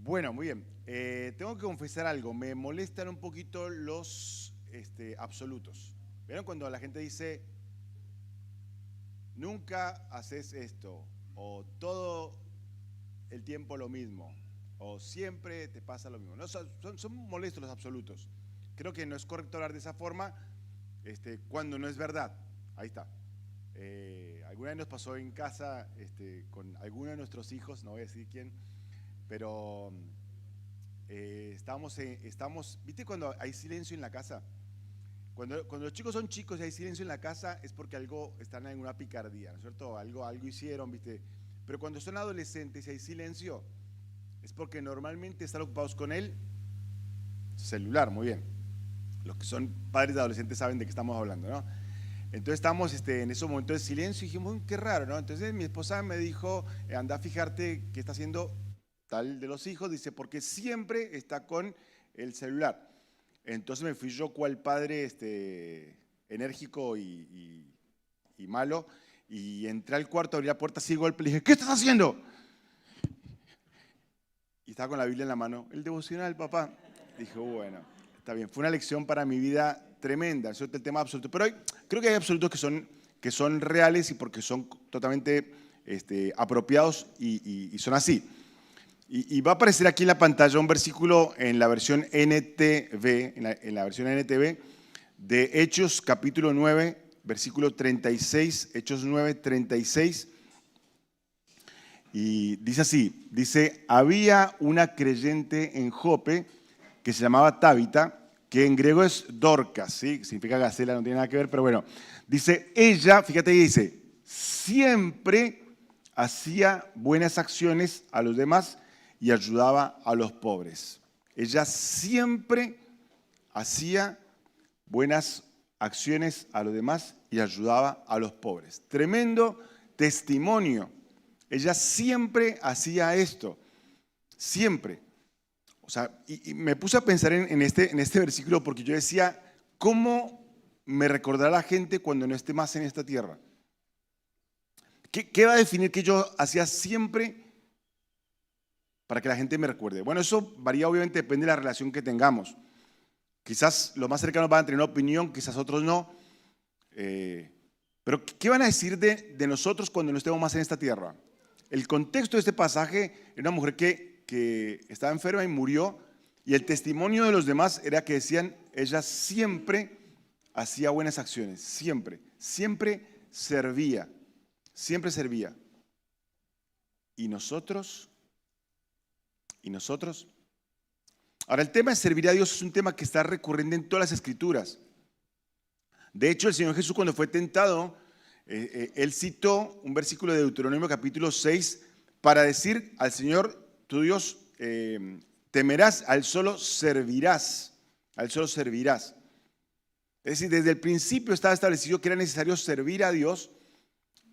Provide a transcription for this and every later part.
Bueno, muy bien. Tengo que confesar algo. Me molestan un poquito los absolutos. ¿Vieron cuando la gente dice, nunca haces esto, o todo el tiempo lo mismo, o siempre te pasa lo mismo? No, son molestos los absolutos. Creo que no es correcto hablar de esa forma cuando no es verdad. Ahí está. Alguna vez nos pasó en casa con alguno de nuestros hijos, no voy a decir quién, pero ¿viste cuando hay silencio en la casa? Cuando los chicos son chicos y hay silencio en la casa es porque están en una picardía, ¿no es cierto? Algo hicieron, ¿viste? Pero cuando son adolescentes y hay silencio, es porque normalmente están ocupados con el celular, muy bien. Los que son padres de adolescentes saben de qué estamos hablando, ¿no? Entonces estamos en esos momentos de silencio y dijimos, qué raro, ¿no? Entonces mi esposa me dijo, anda a fijarte qué está haciendo tal de los hijos, dice, porque siempre está con el celular. Entonces me fui yo cual padre enérgico y malo, y entré al cuarto, abrí la puerta así de golpe, le dije, ¿qué estás haciendo? Y estaba con la Biblia en la mano, el devocional, papá. Dije, bueno, está bien, fue una lección para mi vida tremenda, ¿cierto? El tema absoluto. Pero creo que hay absolutos que son reales y porque son totalmente apropiados y son así. Y va a aparecer aquí en la pantalla un versículo en la versión NTV, en la versión NTV de Hechos capítulo 9, versículo 36, Hechos 9, 36. Y dice así, dice, había una creyente en Jope que se llamaba Tabita, que en griego es Dorcas, ¿sí? Significa gacela, no tiene nada que ver, pero bueno. Dice, ella, fíjate ahí dice, siempre hacía buenas acciones a los demás y ayudaba a los pobres. Ella siempre hacía buenas acciones a los demás y ayudaba a los pobres. Tremendo testimonio. Ella siempre hacía esto, siempre. O sea, y me puse a pensar en este versículo porque yo decía, ¿cómo me recordará la gente cuando no esté más en esta tierra? ¿Qué va a definir que yo hacía siempre para que la gente me recuerde? Bueno, eso varía, obviamente, depende de la relación que tengamos. Quizás los más cercanos van a tener una opinión, quizás otros no. Pero ¿qué van a decir de nosotros cuando no estemos más en esta tierra? El contexto de este pasaje era una mujer que estaba enferma y murió, y el testimonio de los demás era que decían, ella siempre hacía buenas acciones, siempre servía, siempre servía. ¿Y nosotros? ¿Y nosotros? Ahora, el tema de servir a Dios es un tema que está recurrente en todas las Escrituras. De hecho, el Señor Jesús, cuando fue tentado, él citó un versículo de Deuteronomio capítulo 6 para decir al Señor, tu Dios, temerás, al solo servirás, al solo servirás. Es decir, desde el principio estaba establecido que era necesario servir a Dios,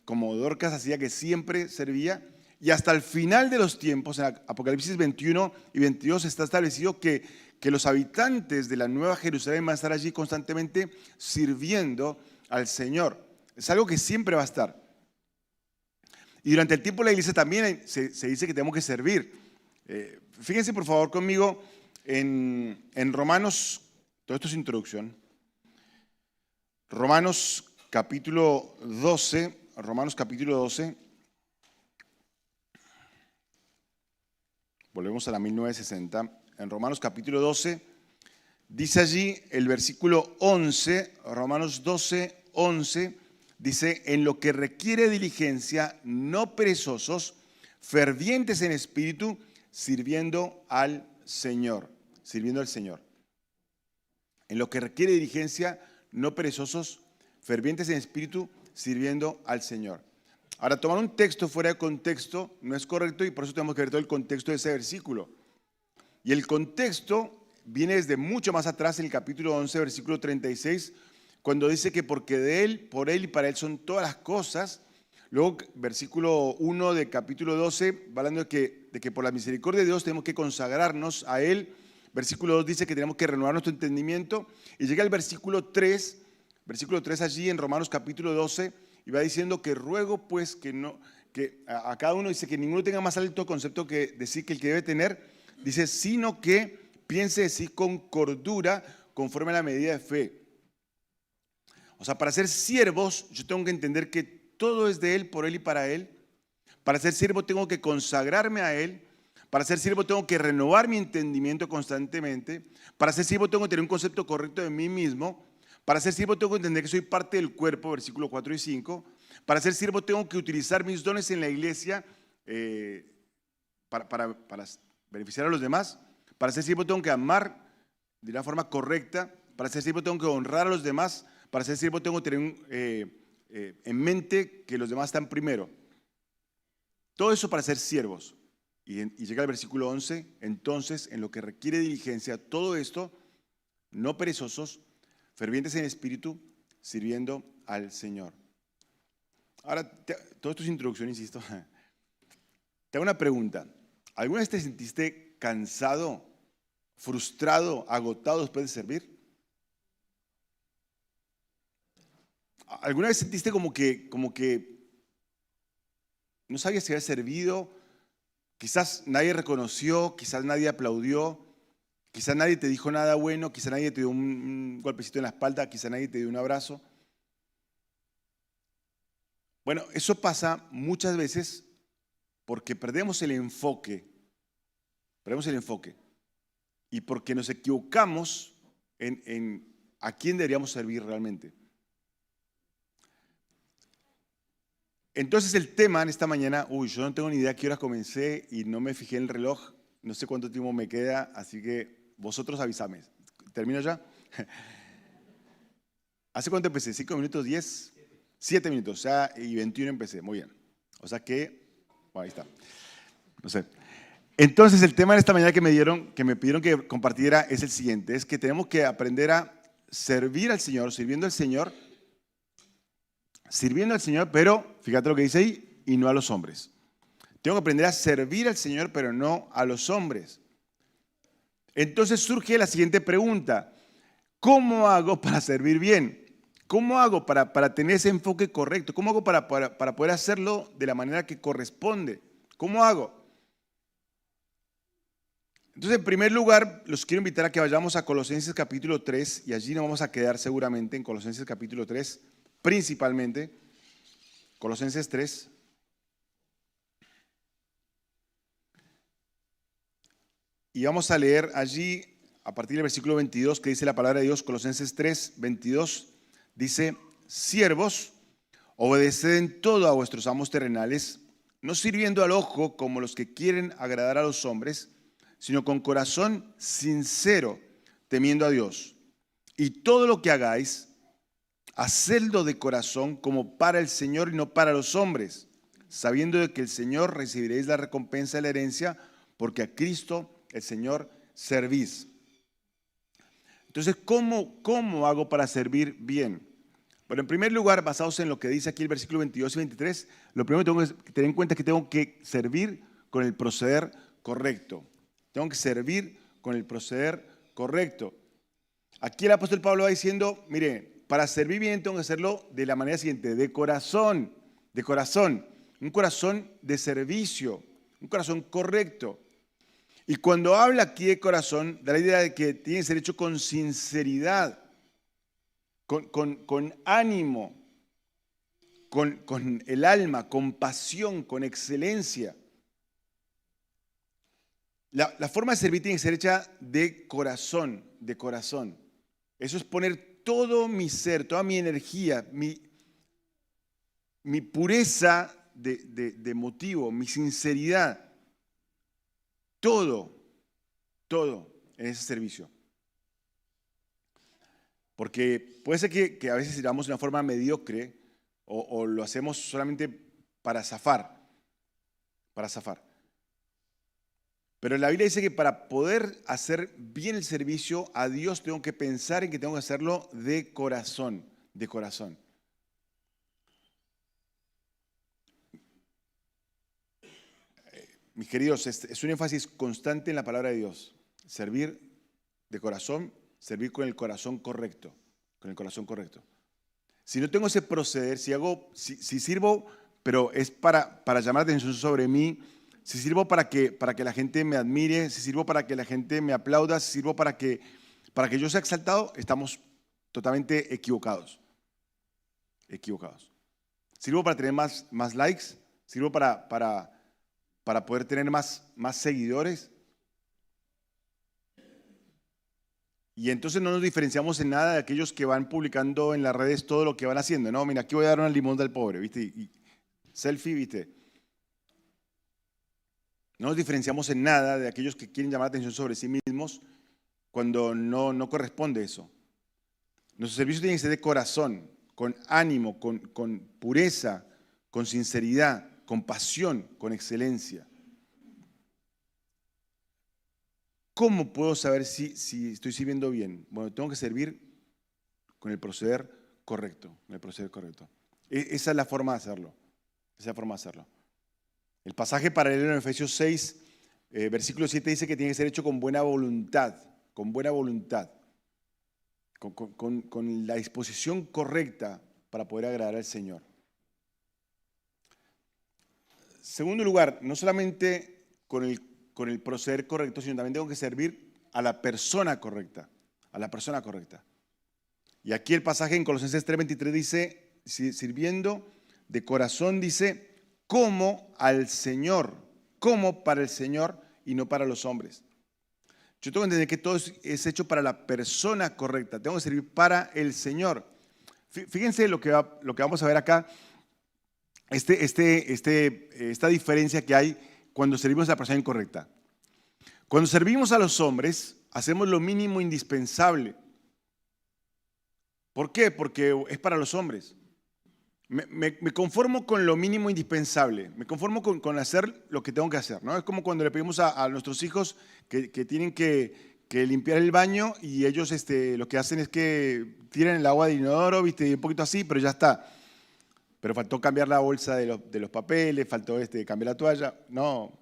como Dorcas hacía, que siempre servía, y hasta el final de los tiempos, en Apocalipsis 21 y 22, está establecido que los habitantes de la Nueva Jerusalén van a estar allí constantemente sirviendo al Señor. Es algo que siempre va a estar. Y durante el tiempo de la iglesia también se dice que tenemos que servir. Fíjense por favor conmigo en Romanos, todo esto es introducción, Romanos capítulo 12, volvemos a la 1960, en Romanos capítulo 12, dice allí el versículo 11, Romanos 12, 11, dice, en lo que requiere diligencia, no perezosos, fervientes en espíritu, sirviendo al Señor. En lo que requiere diligencia, no perezosos, fervientes en espíritu, sirviendo al Señor. Ahora, tomar un texto fuera de contexto no es correcto y por eso tenemos que ver todo el contexto de ese versículo. Y el contexto viene desde mucho más atrás, en el capítulo 11, versículo 36, cuando dice que porque de Él, por Él y para Él son todas las cosas. Luego, versículo 1 del capítulo 12, va hablando de que por la misericordia de Dios tenemos que consagrarnos a Él. Versículo 2 dice que tenemos que renovar nuestro entendimiento. Y llega el versículo 3 allí en Romanos capítulo 12, y va diciendo que ruego pues que a cada uno dice que ninguno tenga más alto concepto que decir que el que debe tener Dice, sino que piense de sí con cordura, conforme a la medida de fe. O sea, para ser siervos, yo tengo que entender que todo es de Él, por Él y para Él. Para ser siervo tengo que consagrarme a Él. Para ser siervo tengo que renovar mi entendimiento constantemente. Para ser siervo tengo que tener un concepto correcto de mí mismo. Para ser siervo tengo que entender que soy parte del cuerpo, versículos 4 y 5. Para ser siervo tengo que utilizar mis dones en la iglesia para beneficiar a los demás. Para ser siervo tengo que amar de una forma correcta. Para ser siervo tengo que honrar a los demás. Para ser siervo tengo que tener en mente que los demás están primero. Todo eso para ser siervos. Y llega el versículo 11, entonces, en lo que requiere diligencia, todo esto, no perezosos, fervientes en espíritu, sirviendo al Señor. Ahora, todo esto es introducción, insisto. Te hago una pregunta. ¿Alguna vez te sentiste cansado, frustrado, agotado después de servir? ¿Alguna vez sentiste como que no sabías si habías servido? Quizás nadie reconoció, quizás nadie aplaudió, quizás nadie te dijo nada bueno, quizás nadie te dio un golpecito en la espalda, quizás nadie te dio un abrazo. Bueno, eso pasa muchas veces porque perdemos el enfoque y porque nos equivocamos en a quién deberíamos servir realmente. Entonces el tema en esta mañana, yo no tengo ni idea a qué hora comencé y no me fijé en el reloj, no sé cuánto tiempo me queda, así que vosotros avísame. ¿Termino ya? ¿Hace cuánto empecé? ¿5 minutos? ¿10? 7 minutos, o sea, y 21 empecé, muy bien. O sea que, bueno, ahí está. No sé. Entonces el tema en esta mañana que me pidieron que compartiera es el siguiente, es que tenemos que aprender a servir al Señor, sirviendo al Señor, pero fíjate lo que dice ahí, y no a los hombres. Tengo que aprender a servir al Señor, pero no a los hombres. Entonces surge la siguiente pregunta, ¿cómo hago para servir bien? ¿Cómo hago para tener ese enfoque correcto? ¿Cómo hago para poder hacerlo de la manera que corresponde? ¿Cómo hago? Entonces, en primer lugar, los quiero invitar a que vayamos a Colosenses capítulo 3, y allí nos vamos a quedar seguramente en Colosenses capítulo 3, principalmente, Colosenses 3. Y vamos a leer allí, a partir del versículo 22, que dice la palabra de Dios, Colosenses 3, 22, dice, siervos, obedeced en todo a vuestros amos terrenales, no sirviendo al ojo como los que quieren agradar a los hombres, sino con corazón sincero, temiendo a Dios. Y todo lo que hagáis, hacedlo de corazón como para el Señor y no para los hombres, sabiendo de que el Señor recibiréis la recompensa de la herencia, porque a Cristo el Señor servís. Entonces, ¿cómo hago para servir bien? Bueno, en primer lugar, basados en lo que dice aquí el versículo 22 y 23, lo primero que tengo que tener en cuenta es que tengo que servir con el proceder correcto. Tengo que servir con el proceder correcto. Aquí el apóstol Pablo va diciendo, mire, para servir bien tengo que hacerlo de la manera siguiente, de corazón, un corazón de servicio, un corazón correcto. Y cuando habla aquí de corazón, da la idea de que tiene que ser hecho con sinceridad, con ánimo, con el alma, con pasión, con excelencia. La forma de servir tiene que ser hecha de corazón, de corazón. Eso es poner todo mi ser, toda mi energía, mi pureza de motivo, mi sinceridad. Todo en ese servicio. Porque puede ser que a veces sirvamos de una forma mediocre o lo hacemos solamente para zafar. Pero la Biblia dice que para poder hacer bien el servicio a Dios tengo que pensar en que tengo que hacerlo de corazón, de corazón. Mis queridos, es un énfasis constante en la palabra de Dios. Servir de corazón, servir con el corazón correcto. Con el corazón correcto. Si no tengo ese proceder, si sirvo, pero es para llamar la atención sobre mí, si sirvo para que la gente me admire, si sirvo para que la gente me aplauda, si sirvo para que yo sea exaltado, estamos totalmente equivocados. Equivocados. ¿Sirvo para tener más likes? ¿Sirvo para poder tener más seguidores? Y entonces no nos diferenciamos en nada de aquellos que van publicando en las redes todo lo que van haciendo. No, mira, aquí voy a dar una limón del pobre, ¿viste? Y selfie, ¿viste? No nos diferenciamos en nada de aquellos que quieren llamar la atención sobre sí mismos cuando no corresponde eso. Nuestro servicio tiene que ser de corazón, con ánimo, con pureza, con sinceridad, con pasión, con excelencia. ¿Cómo puedo saber si estoy sirviendo bien? Bueno, tengo que servir con el proceder correcto. Esa es la forma de hacerlo. El pasaje paralelo en Efesios 6, versículo 7 dice que tiene que ser hecho con buena voluntad, con la disposición correcta para poder agradar al Señor. Segundo lugar, no solamente con el proceder correcto, sino también tengo que servir a la persona correcta, Y aquí el pasaje en Colosenses 3:23 dice, sirviendo de corazón, dice, como al Señor, como para el Señor y no para los hombres. Yo tengo que entender que todo es hecho para la persona correcta, tengo que servir para el Señor. Fíjense lo que vamos a ver acá, esta diferencia que hay cuando servimos a la persona incorrecta. Cuando servimos a los hombres, hacemos lo mínimo indispensable. ¿Por qué? Porque es para los hombres. Me conformo con lo mínimo indispensable, me conformo con hacer lo que tengo que hacer, ¿no? Es como cuando le pedimos a nuestros hijos que tienen que limpiar el baño y ellos lo que hacen es que tiran el agua del inodoro, ¿viste? Un poquito así, pero ya está. Pero faltó cambiar la bolsa de los papeles, faltó cambiar la toalla. No.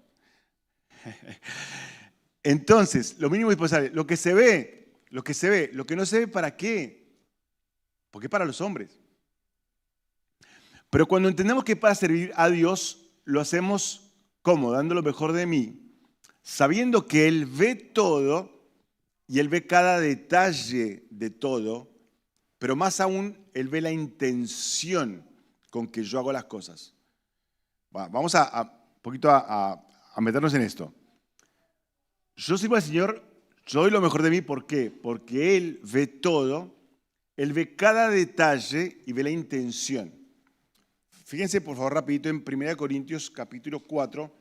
Entonces, lo mínimo indispensable, lo que se ve, lo que no se ve, ¿para qué? Porque es para los hombres. Pero cuando entendemos que para servir a Dios, lo hacemos ¿cómo? Dando lo mejor de mí, sabiendo que Él ve todo y Él ve cada detalle de todo, pero más aún, Él ve la intención con que yo hago las cosas. Vamos un poquito a meternos en esto. Yo sirvo al Señor, yo doy lo mejor de mí, ¿por qué? Porque Él ve todo, Él ve cada detalle y ve la intención. Fíjense por favor rapidito en 1 Corintios capítulo 4.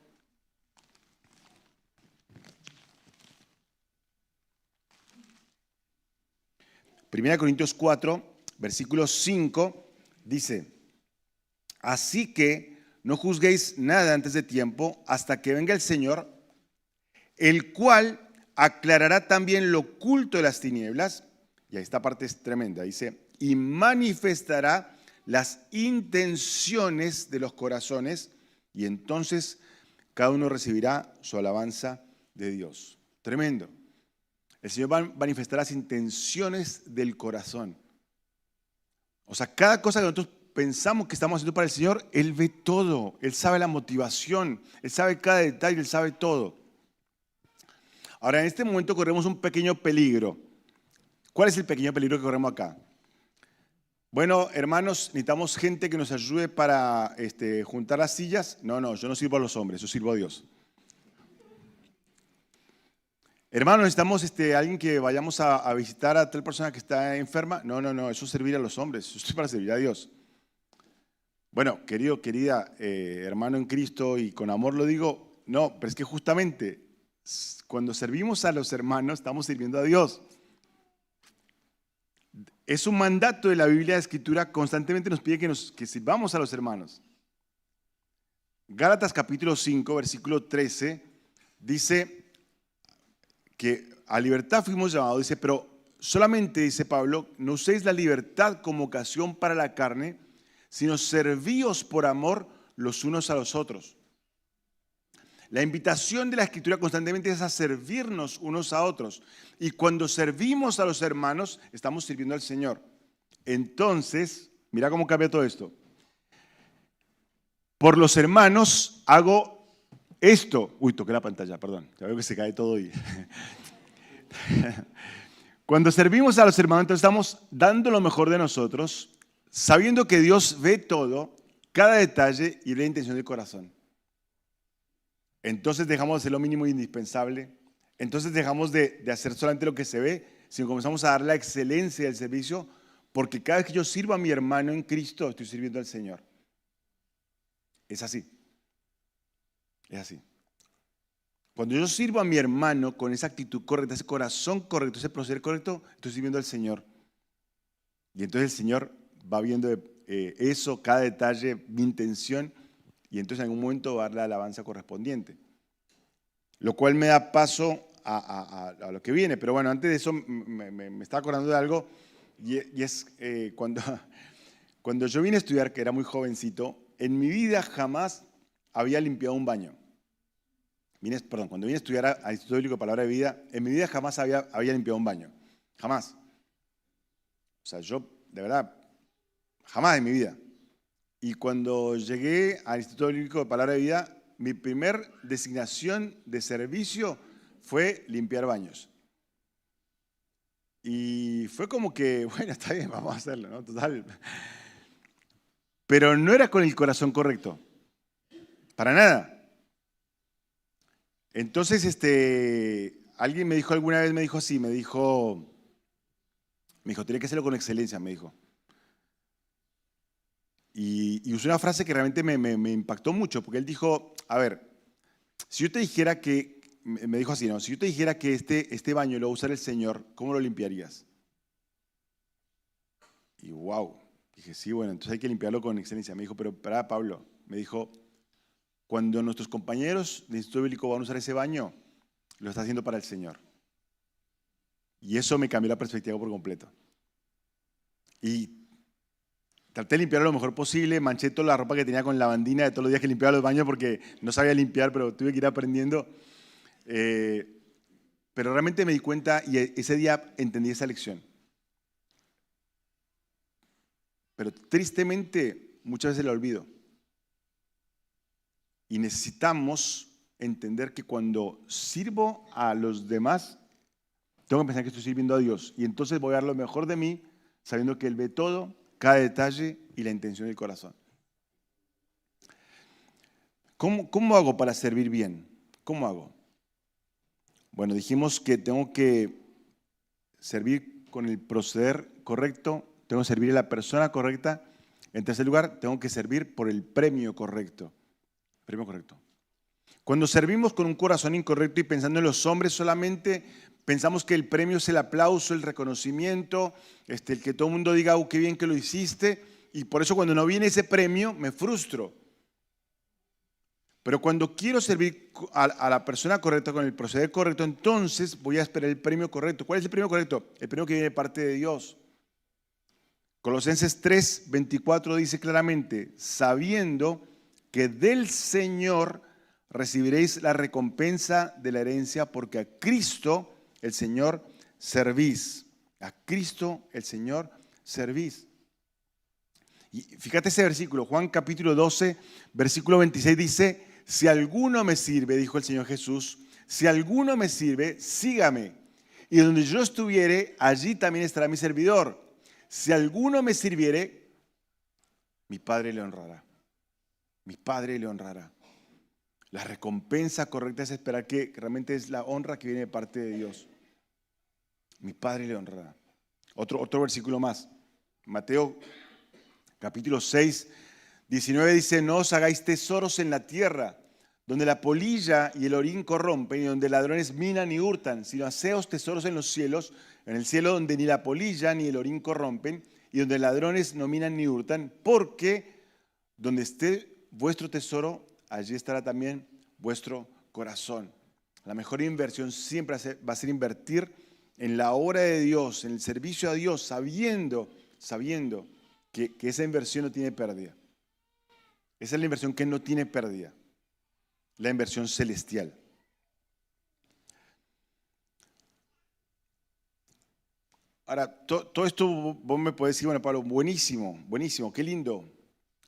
1 Corintios 4, versículo 5, dice, así que no juzguéis nada antes de tiempo hasta que venga el Señor, el cual aclarará también lo oculto de las tinieblas, y esta parte es tremenda, dice, y manifestará las intenciones de los corazones, y entonces cada uno recibirá su alabanza de Dios. Tremendo. El Señor va a manifestar las intenciones del corazón. O sea, cada cosa que nosotros pensamos que estamos haciendo para el Señor, Él ve todo, Él sabe la motivación, Él sabe cada detalle, Él sabe todo. Ahora, en este momento corremos un pequeño peligro. ¿Cuál es el pequeño peligro que corremos acá? Bueno, hermanos, necesitamos gente que nos ayude para juntar las sillas. No, yo no sirvo a los hombres, yo sirvo a Dios. Hermanos, necesitamos alguien que vayamos a visitar a tal persona que está enferma. No, eso es servir a los hombres, yo estoy para servir a Dios. Bueno, querida, hermano en Cristo, y con amor lo digo, no, pero es que justamente cuando servimos a los hermanos estamos sirviendo a Dios. Es un mandato de la Biblia, la Escritura constantemente nos pide que sirvamos a los hermanos. Gálatas capítulo 5, versículo 13, dice que a libertad fuimos llamados, dice, pero solamente, dice Pablo, no uséis la libertad como ocasión para la carne, sino servíos por amor los unos a los otros. La invitación de la Escritura constantemente es a servirnos unos a otros. Y cuando servimos a los hermanos, estamos sirviendo al Señor. Entonces, mira cómo cambia todo esto. Por los hermanos hago Toqué la pantalla, perdón, ya veo que se cae todo y... Cuando servimos a los hermanos, entonces estamos dando lo mejor de nosotros, sabiendo que Dios ve todo, cada detalle y ve la intención del corazón. Entonces dejamos de hacer lo mínimo indispensable, entonces dejamos de hacer solamente lo que se ve, sino comenzamos a dar la excelencia del servicio, porque cada vez que yo sirvo a mi hermano en Cristo, estoy sirviendo al Señor. Es así. Es así. Cuando yo sirvo a mi hermano con esa actitud correcta, ese corazón correcto, ese proceder correcto, estoy sirviendo al Señor. Y entonces el Señor va viendo eso, cada detalle, mi intención, y entonces en algún momento va a dar la alabanza correspondiente. Lo cual me da paso a lo que viene. Pero bueno, antes de eso me estaba acordando de algo, y es cuando yo vine a estudiar, que era muy jovencito, en mi vida jamás había limpiado un baño. Cuando vine a estudiar al Instituto Bíblico de Palabra de Vida, en mi vida jamás había limpiado un baño. Jamás. O sea, yo, de verdad, jamás en mi vida. Y cuando llegué al Instituto Bíblico de Palabra de Vida, mi primer designación de servicio fue limpiar baños. Y fue como que, bueno, está bien, vamos a hacerlo, ¿no? Total. Pero no era con el corazón correcto. Para nada. Entonces, alguien me dijo alguna vez, me dijo, tiene que hacerlo con excelencia, me dijo. Y usé una frase que realmente me impactó mucho, porque él dijo, a ver, si yo te dijera que, me dijo así, ¿no? Si yo te dijera que este baño lo va a usar el Señor, ¿cómo lo limpiarías? Y wow, dije, sí, bueno, entonces hay que limpiarlo con excelencia. Me dijo, pero para Pablo, me dijo, cuando nuestros compañeros del Instituto Bíblico van a usar ese baño, lo está haciendo para el Señor. Y eso me cambió la perspectiva por completo. Y traté de limpiarlo lo mejor posible, manché toda la ropa que tenía con lavandina de todos los días que limpiaba los baños porque no sabía limpiar, pero tuve que ir aprendiendo. Pero realmente me di cuenta y ese día entendí esa lección. Pero tristemente muchas veces la olvido. Y necesitamos entender que cuando sirvo a los demás, tengo que pensar que estoy sirviendo a Dios. Y entonces voy a dar lo mejor de mí, sabiendo que Él ve todo, cada detalle y la intención del corazón. ¿Cómo hago para servir bien? ¿Cómo hago? Bueno, dijimos que tengo que servir con el proceder correcto, tengo que servir a la persona correcta. En tercer lugar, tengo que servir por el premio correcto. Premio correcto. Cuando servimos con un corazón incorrecto y pensando en los hombres solamente, pensamos que el premio es el aplauso, el reconocimiento, el que todo el mundo diga, qué bien que lo hiciste, y por eso cuando no viene ese premio me frustro. Pero cuando quiero servir a la persona correcta con el proceder correcto, entonces voy a esperar el premio correcto. ¿Cuál es el premio correcto? El premio que viene de parte de Dios. Colosenses 3:24 dice claramente, sabiendo que del Señor recibiréis la recompensa de la herencia, porque a Cristo el Señor servís. A Cristo el Señor servís. Y fíjate ese versículo, Juan capítulo 12, versículo 26 dice, si alguno me sirve, dijo el Señor Jesús, si alguno me sirve, sígame. Y donde yo estuviere, allí también estará mi servidor. Si alguno me sirviere, mi Padre le honrará. Mi Padre le honrará. La recompensa correcta es esperar que realmente es la honra que viene de parte de Dios. Mi Padre le honrará. Otro versículo más. Mateo capítulo 6, 19 dice, no os hagáis tesoros en la tierra, donde la polilla y el orín corrompen y donde ladrones minan y hurtan, sino haceos tesoros en los cielos, en el cielo donde ni la polilla ni el orín corrompen y donde ladrones no minan ni hurtan, porque donde esté vuestro tesoro, allí estará también vuestro corazón. La mejor inversión siempre va a ser invertir en la obra de Dios, en el servicio a Dios, sabiendo que esa inversión no tiene pérdida. Esa es la inversión que no tiene pérdida, la inversión celestial. Ahora, todo esto vos me podés decir, bueno, Pablo, buenísimo, buenísimo, qué lindo.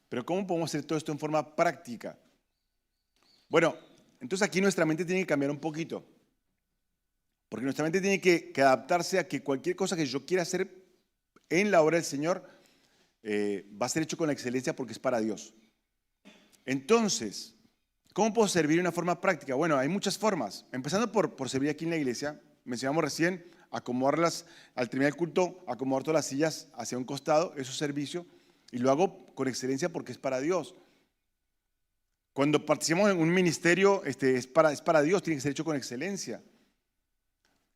Pero ¿cómo podemos hacer todo esto en forma práctica? Bueno, Entonces aquí nuestra mente tiene que cambiar un poquito. Porque nuestra mente tiene que adaptarse a que cualquier cosa que yo quiera hacer en la obra del Señor va a ser hecho con excelencia porque es para Dios. Entonces, ¿cómo puedo servir de una forma práctica? Bueno, hay muchas formas. Empezando por servir aquí en la iglesia. Mencionamos recién acomodarlas al terminar el culto, acomodar todas las sillas hacia un costado, eso es servicio. Y lo hago con excelencia porque es para Dios. Cuando participamos en un ministerio, es para Dios, tiene que ser hecho con excelencia.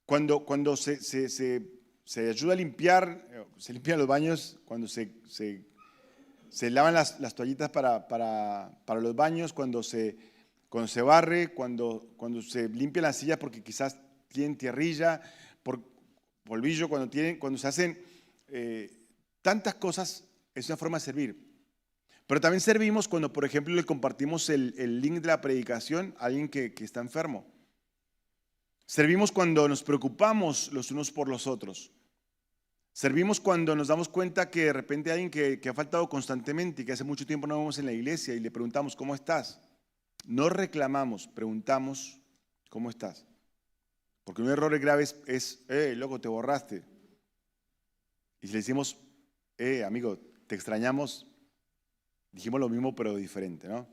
Cuando se ayuda a limpiar, se limpian los baños, cuando se lavan las toallitas para los baños, cuando se barre, cuando se limpian las sillas porque quizás tienen tierrilla, por polvillo, cuando se hacen tantas cosas, es una forma de servir. Pero también servimos cuando, por ejemplo, le compartimos el link de la predicación a alguien que está enfermo. Servimos cuando nos preocupamos los unos por los otros. Servimos cuando nos damos cuenta que de repente hay alguien que ha faltado constantemente y que hace mucho tiempo no vemos en la iglesia y le preguntamos, ¿cómo estás? No reclamamos, preguntamos, ¿cómo estás? Porque un error grave es loco, te borraste. Y si le decimos, amigo, te extrañamos, dijimos lo mismo pero diferente, ¿no?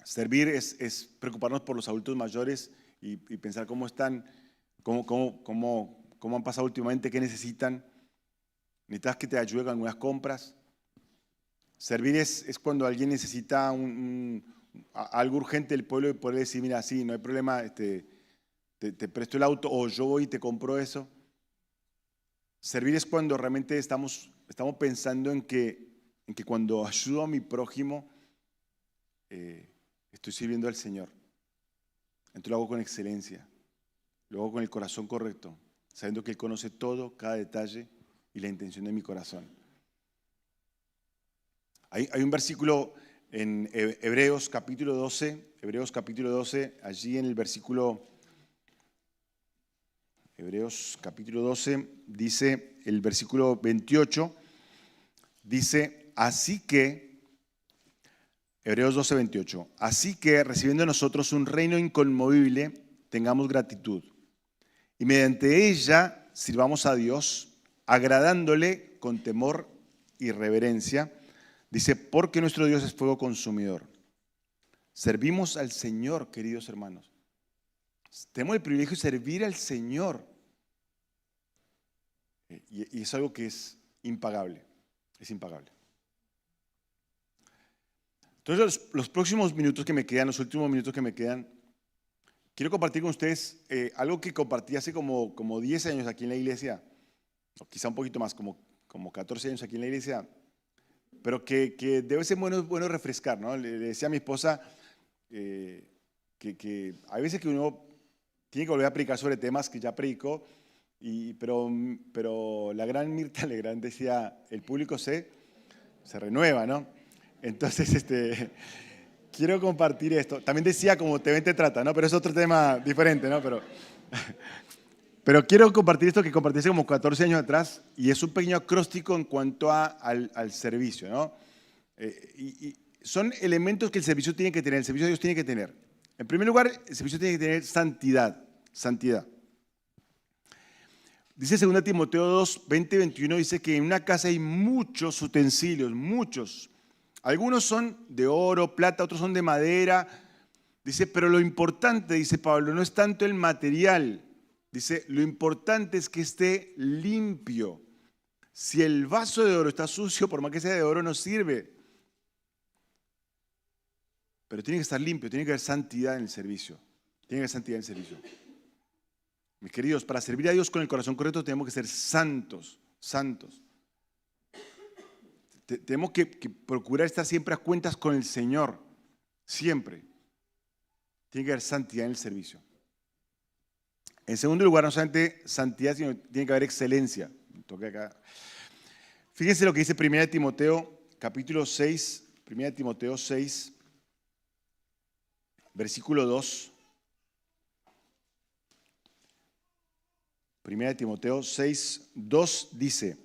Servir es preocuparnos por los adultos mayores y pensar cómo están, cómo han pasado últimamente, qué necesitan. Necesitas que te ayude con algunas compras. Servir es cuando alguien necesita algo urgente del pueblo y poder decir, mira, sí, no hay problema, te presto el auto o yo voy y te compro eso. Servir es cuando realmente estamos pensando en que cuando ayudo a mi prójimo, estoy sirviendo al Señor. Entonces lo hago con excelencia, lo hago con el corazón correcto, sabiendo que Él conoce todo, cada detalle y la intención de mi corazón. Hay un versículo en Hebreos capítulo 12, allí en el versículo, Hebreos capítulo 12, dice el versículo 28, dice, así que, Hebreos 12, 28, así que recibiendo nosotros un reino inconmovible, tengamos gratitud y mediante ella sirvamos a Dios, agradándole con temor y reverencia. Dice, porque nuestro Dios es fuego consumidor. Servimos al Señor, queridos hermanos. Tenemos el privilegio de servir al Señor. Y es algo que es impagable. Es impagable. Entonces, los próximos minutos que me quedan, los últimos minutos que me quedan, quiero compartir con ustedes algo que compartí hace como 10 años aquí en la iglesia, o quizá un poquito más, como 14 años aquí en la iglesia, pero que debe ser bueno refrescar, ¿no? Le decía a mi esposa que hay veces que uno tiene que volver a predicar sobre temas que ya predicó, pero la gran Mirta Legrand decía, el público se renueva, ¿no? Entonces, quiero compartir esto. También decía como te ven, te trata, ¿no? Pero es otro tema diferente, ¿no? Pero quiero compartir esto que compartí hace como 14 años atrás y es un pequeño acróstico en cuanto al servicio, ¿no? Y son elementos que el servicio tiene que tener, el servicio de Dios tiene que tener. En primer lugar, el servicio tiene que tener santidad. Dice 2 Timoteo 2, 20 y 21, dice que en una casa hay muchos utensilios, muchos. Algunos son de oro, plata, otros son de madera. Dice, pero lo importante, dice Pablo, no es tanto el material. Dice, lo importante es que esté limpio. Si el vaso de oro está sucio, por más que sea de oro, no sirve. Pero tiene que estar limpio, tiene que haber santidad en el servicio. Mis queridos, para servir a Dios con el corazón correcto tenemos que ser santos. Tenemos que procurar estar siempre a cuentas con el Señor. Siempre. Tiene que haber santidad en el servicio. En segundo lugar, no solamente santidad, sino tiene que haber excelencia. Fíjense lo que dice 1 Timoteo, capítulo 6, 1 Timoteo 6, versículo 2. 1 Timoteo 6, 2 dice,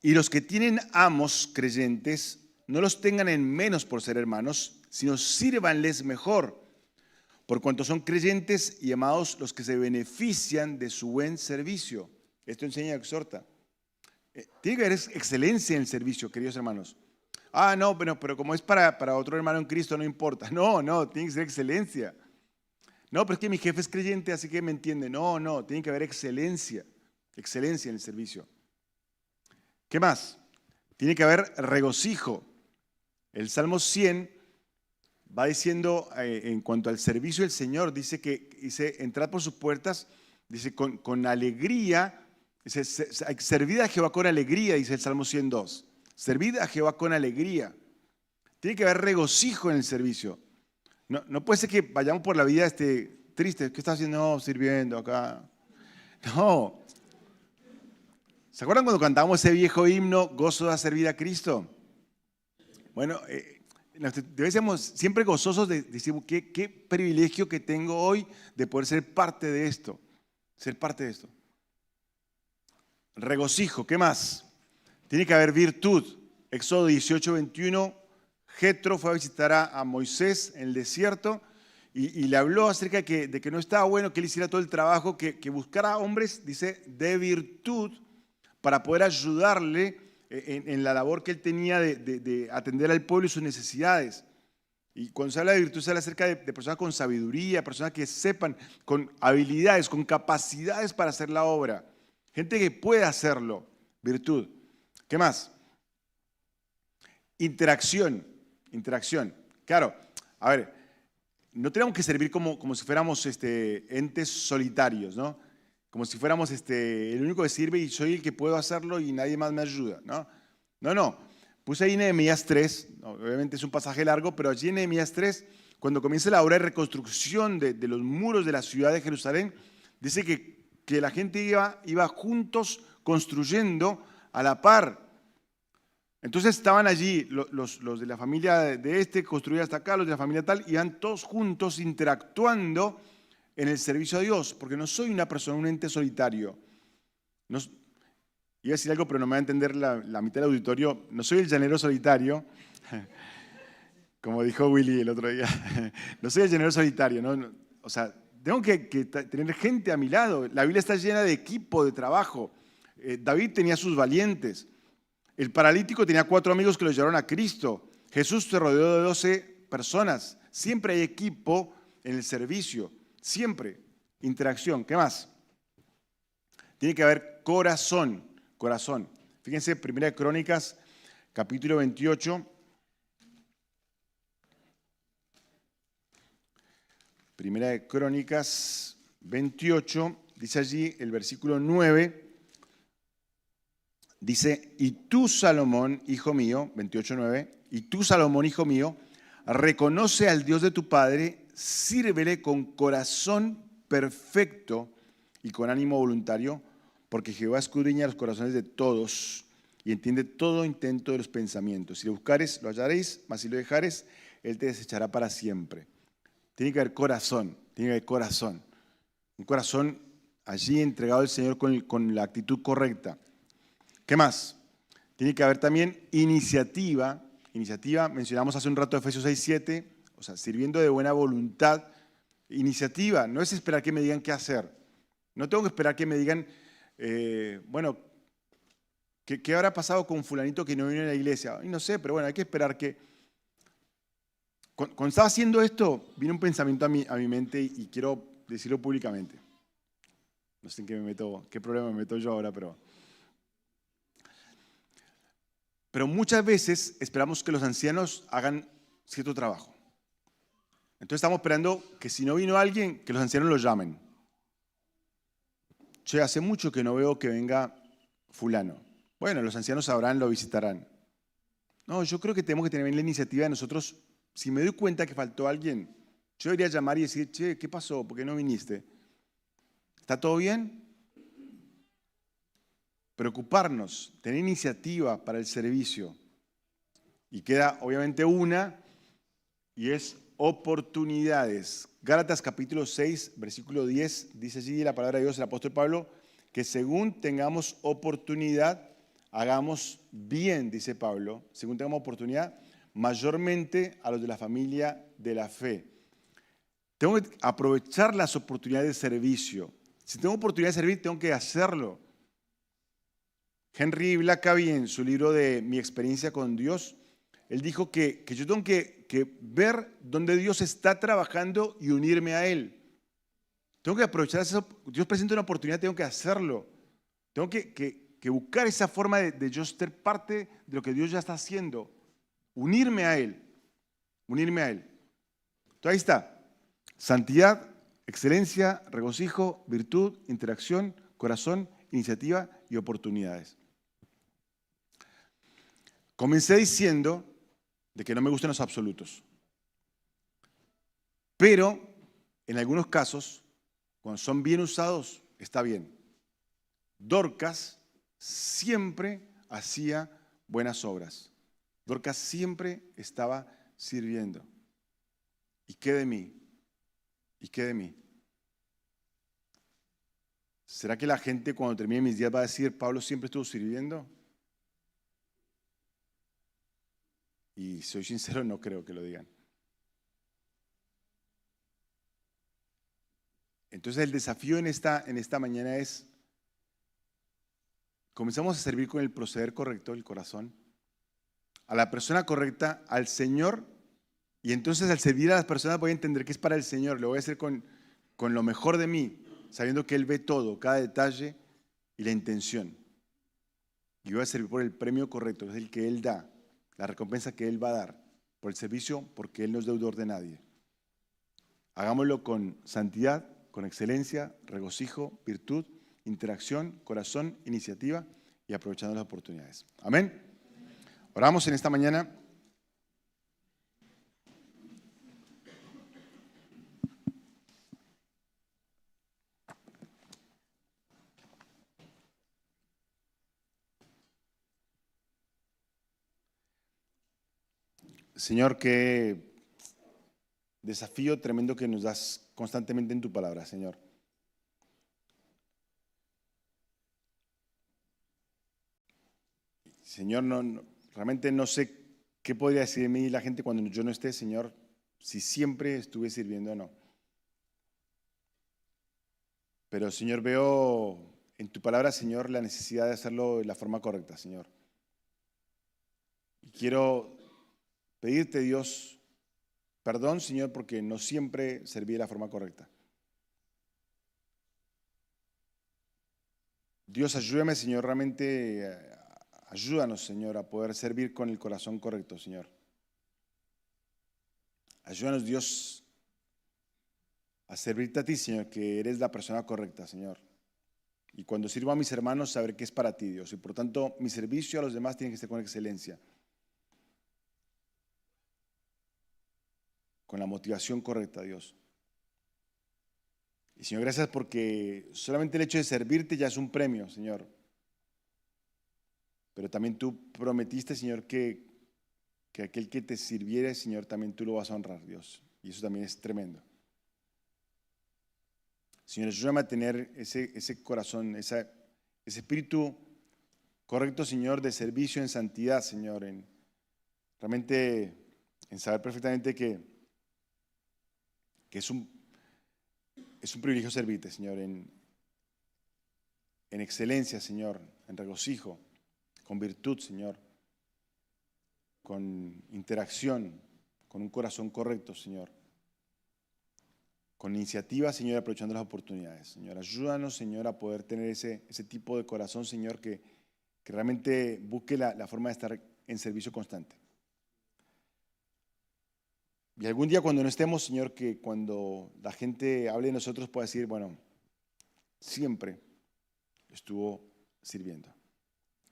y los que tienen amos creyentes, no los tengan en menos por ser hermanos, sino sírvanles mejor, por cuanto son creyentes y amados los que se benefician de su buen servicio. Esto enseña y exhorta. Tiene que haber excelencia en el servicio, queridos hermanos. No, pero como es para otro hermano en Cristo, no importa. No, tiene que ser excelencia. No, pero es que mi jefe es creyente, así que me entiende. No, tiene que haber excelencia en el servicio. ¿Qué más? Tiene que haber regocijo. El Salmo 100 va diciendo, en cuanto al servicio del Señor, dice, entrad por sus puertas, dice, con alegría, dice, servid a Jehová con alegría, dice el Salmo 102. Servid a Jehová con alegría. Tiene que haber regocijo en el servicio. No puede ser que vayamos por la vida tristes. ¿Qué estás haciendo? No, sirviendo acá. No. ¿Se acuerdan cuando cantábamos ese viejo himno, Gozo da servir a Cristo? Bueno, debemos siempre gozosos de decir, qué privilegio que tengo hoy de poder ser parte de esto. Ser parte de esto. Regocijo, ¿qué más? Tiene que haber virtud. Éxodo 18, 21. Jetro fue a visitar a Moisés en el desierto y le habló acerca de que no estaba bueno que él hiciera todo el trabajo, que buscara hombres, dice, de virtud para poder ayudarle en la labor que él tenía de atender al pueblo y sus necesidades. Y cuando se habla de virtud, se habla acerca de personas con sabiduría, personas que sepan, con habilidades, con capacidades para hacer la obra. Gente que puede hacerlo, virtud. ¿Qué más? Interacción. Claro, a ver, no tenemos que servir como si fuéramos entes solitarios, ¿no? Como si fuéramos el único que sirve y soy el que puedo hacerlo y nadie más me ayuda, ¿no? No. Puse ahí Nehemías 3, obviamente es un pasaje largo, pero allí en Nehemías 3, cuando comienza la obra de reconstrucción de los muros de la ciudad de Jerusalén, dice que la gente iba juntos construyendo a la par. Entonces estaban allí los de la familia de construida hasta acá, los de la familia tal, iban todos juntos interactuando en el servicio a Dios, porque no soy una persona, un ente solitario. Iba a decir algo, pero no me va a entender la mitad del auditorio. No soy el llanero solitario, como dijo Willy el otro día. No soy el llanero solitario, ¿no? O sea, tengo que tener gente a mi lado. La Biblia está llena de equipo, de trabajo. David tenía sus valientes. El paralítico tenía 4 amigos que lo llevaron a Cristo. Jesús se rodeó de 12 personas. Siempre hay equipo en el servicio. Siempre. Interacción. ¿Qué más? Tiene que haber corazón. Fíjense, 1 Crónicas, capítulo 28. 1 Crónicas 28, dice allí el versículo 9. Dice, y tú, Salomón, hijo mío, 28:9, y tú, Salomón, hijo mío, reconoce al Dios de tu padre, sírvele con corazón perfecto y con ánimo voluntario, porque Jehová escudriña los corazones de todos y entiende todo intento de los pensamientos. Si lo buscares, lo hallaréis, mas si lo dejares, él te desechará para siempre. Tiene que haber corazón. Un corazón allí entregado al Señor con la actitud correcta. ¿Qué más? Tiene que haber también iniciativa. Mencionamos hace un rato Efesios 6:7, o sea, sirviendo de buena voluntad. Iniciativa, no es esperar que me digan qué hacer. No tengo que esperar que me digan, ¿qué habrá pasado con fulanito que no vino a la iglesia? Ay, no sé, pero bueno, hay que esperar que... Cuando estaba haciendo esto, vino un pensamiento a mi mente y quiero decirlo públicamente. No sé en qué problema me meto yo ahora, pero muchas veces esperamos que los ancianos hagan cierto trabajo. Entonces estamos esperando que si no vino alguien, que los ancianos lo llamen. Che, hace mucho que no veo que venga fulano. Bueno, los ancianos sabrán, lo visitarán. No, yo creo que tenemos que tener la iniciativa de nosotros. Si me doy cuenta que faltó alguien, yo debería llamar y decir, che, ¿qué pasó? ¿Por qué no viniste? ¿Está todo bien? Preocuparnos, tener iniciativa para el servicio. Y queda obviamente una, y es oportunidades. Gálatas capítulo 6, versículo 10, dice allí la palabra de Dios, el apóstol Pablo, que según tengamos oportunidad, hagamos bien, dice Pablo, según tengamos oportunidad, mayormente a los de la familia de la fe. Tengo que aprovechar las oportunidades de servicio. Si tengo oportunidad de servir, tengo que hacerlo. Henry Blackaby, en su libro de Mi experiencia con Dios, él dijo que yo tengo que ver dónde Dios está trabajando y unirme a Él. Tengo que aprovechar eso. Dios presenta una oportunidad, tengo que hacerlo. Tengo que buscar esa forma de yo ser parte de lo que Dios ya está haciendo. Unirme a Él. Unirme a Él. Entonces ahí está. Santidad, excelencia, regocijo, virtud, interacción, corazón, iniciativa y oportunidades. Comencé diciendo de que no me gustan los absolutos. Pero en algunos casos, cuando son bien usados, está bien. Dorcas siempre hacía buenas obras. Dorcas siempre estaba sirviendo. ¿Y qué de mí? ¿Y qué de mí? ¿Será que la gente cuando termine mis días va a decir, Pablo siempre estuvo sirviendo? Y soy sincero, no creo que lo digan. Entonces el desafío en esta mañana es, comenzamos a servir con el proceder correcto del corazón, a la persona correcta, al Señor, y entonces al servir a las personas voy a entender que es para el Señor, lo voy a hacer con lo mejor de mí, sabiendo que Él ve todo, cada detalle y la intención. Y voy a servir por el premio correcto, que es el que Él da, la recompensa que Él va a dar por el servicio, porque Él no es deudor de nadie. Hagámoslo con santidad, con excelencia, regocijo, virtud, interacción, corazón, iniciativa y aprovechando las oportunidades. Amén. Oramos en esta mañana. Señor, qué desafío tremendo que nos das constantemente en tu palabra, Señor. Señor, realmente no sé qué podría decir de mí la gente cuando yo no esté, Señor, si siempre estuve sirviendo o no. Pero, Señor, veo en tu palabra, Señor, la necesidad de hacerlo de la forma correcta, Señor. Y quiero pedirte, Dios, perdón, Señor, porque no siempre serví de la forma correcta. Dios, ayúdame, Señor, realmente, ayúdanos, Señor, a poder servir con el corazón correcto, Señor. Ayúdanos, Dios, a servirte a ti, Señor, que eres la persona correcta, Señor. Y cuando sirvo a mis hermanos, saber que es para ti, Dios. Y por tanto, mi servicio a los demás tiene que ser con excelencia. Con la motivación correcta, Dios. Y Señor, gracias porque solamente el hecho de servirte ya es un premio, Señor. Pero también tú prometiste, Señor, que aquel que te sirviere, Señor, también tú lo vas a honrar, Dios. Y eso también es tremendo. Señor, ayúdame a tener ese corazón, ese espíritu correcto, Señor, de servicio en santidad, Señor. Realmente en saber perfectamente que es un privilegio servirte, Señor, en excelencia, Señor, en regocijo, con virtud, Señor, con interacción, con un corazón correcto, Señor, con iniciativa, Señor, aprovechando las oportunidades. Señor, ayúdanos, Señor, a poder tener ese tipo de corazón, Señor, que realmente busque la forma de estar en servicio constante. Y algún día cuando no estemos, Señor, que cuando la gente hable de nosotros pueda decir, bueno, siempre estuvo sirviendo.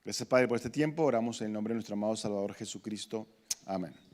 Gracias, Padre, por este tiempo. Oramos en el nombre de nuestro amado Salvador Jesucristo. Amén.